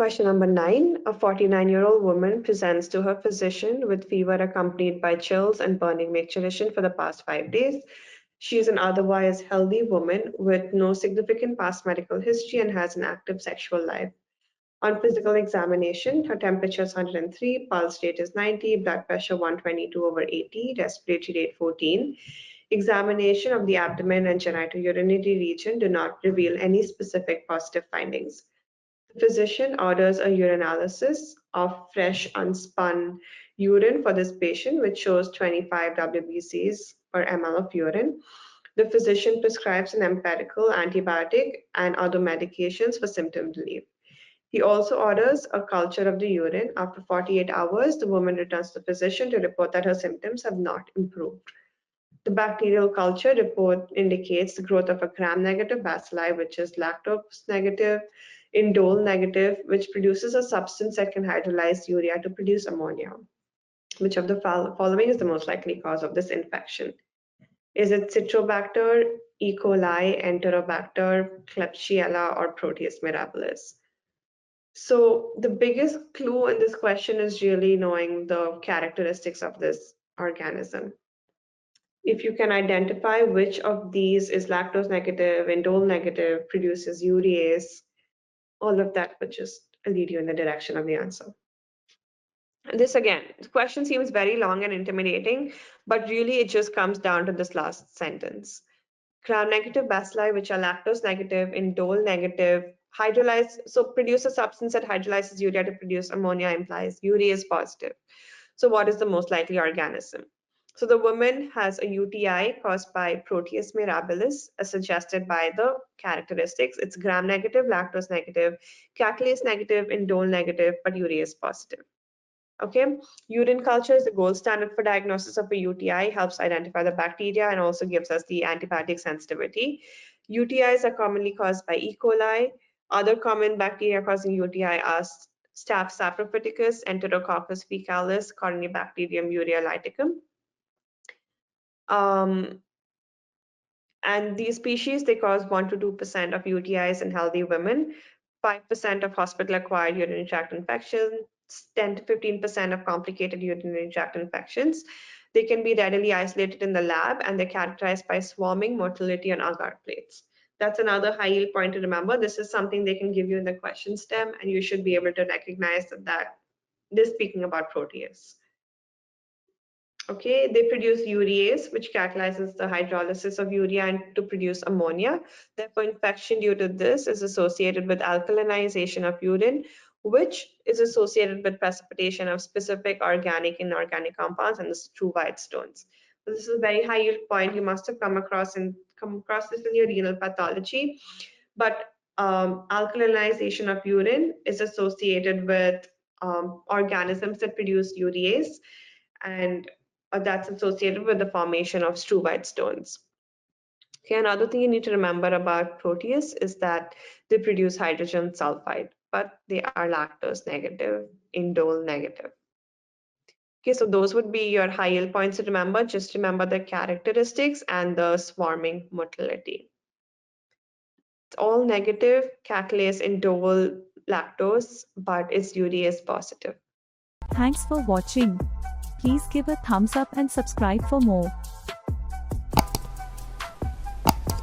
Question number 9. A 49-year-old woman presents to her physician with fever accompanied by chills and burning micturition for the past 5 days. She is an otherwise healthy woman with no significant past medical history and has an active sexual life. On physical examination, her temperature is 103, pulse rate is 90, blood pressure 122/80, respiratory rate 14. Examination of the abdomen and genitourinary region do not reveal any specific positive findings. The physician orders a urinalysis of fresh unspun urine for this patient, which shows 25 WBCs per ml of urine. The physician prescribes an empirical antibiotic and other medications for symptom relief. He also orders a culture of the urine. After 48 hours, the woman returns to the physician to report that her symptoms have not improved. The bacterial culture report indicates the growth of a gram-negative bacilli, which is lactose negative, indole negative, which produces a substance that can hydrolyze urea to produce ammonia. Which of the following is the most likely cause of this infection? Is it Citrobacter, E. coli, Enterobacter, Klebsiella, or Proteus mirabilis? So the biggest clue in this question is really knowing the characteristics of this organism. If you can identify which of these is lactose negative, indole negative, produces urease, all of that would just lead you in the direction of the answer. This again, the question seems very long and intimidating, but really it just comes down to this last sentence. Gram-negative bacilli, which are lactose negative, indole negative, hydrolyze, so produce a substance that hydrolyzes urea to produce ammonia, implies urea is positive. So what is the most likely organism? So the woman has a UTI caused by Proteus mirabilis, as suggested by the characteristics. It's gram-negative, lactose negative, catalase negative, indole negative, but urea is positive. Okay, urine culture is the gold standard for diagnosis of a UTI, helps identify the bacteria and also gives us the antibiotic sensitivity. UTIs are commonly caused by E. coli. Other common bacteria causing UTI are Staph saprophyticus, Enterococcus fecalis, Corynebacterium ureolyticum. And these species, they cause 1 to 2% of UTIs in healthy women, 5% of hospital-acquired urinary tract infections, 10 to 15% of complicated urinary tract infections. They can be readily isolated in the lab, and they're characterized by swarming motility on agar plates. That's another high yield point to remember. This is something they can give you in the question stem, and you should be able to recognize that they're speaking about Proteus. Okay, they produce urease, which catalyzes the hydrolysis of urea and to produce ammonia. Therefore, infection due to this is associated with alkalinization of urine, which is associated with precipitation of specific organic and inorganic compounds and the true white stones. So this is a very high yield point. You must have come across this in your renal pathology. But alkalinization of urine is associated with organisms that produce urease, and that's associated with the formation of true white stones. Okay, another thing you need to remember about Proteus is that they produce hydrogen sulfide, but they are lactose negative, indole negative. Okay, so those would be your high yield points to remember. Just remember the characteristics and the swarming motility. It's all negative, catalase, indole, lactose, but its urease positive. Thanks for watching. Please give a thumbs up and subscribe for more.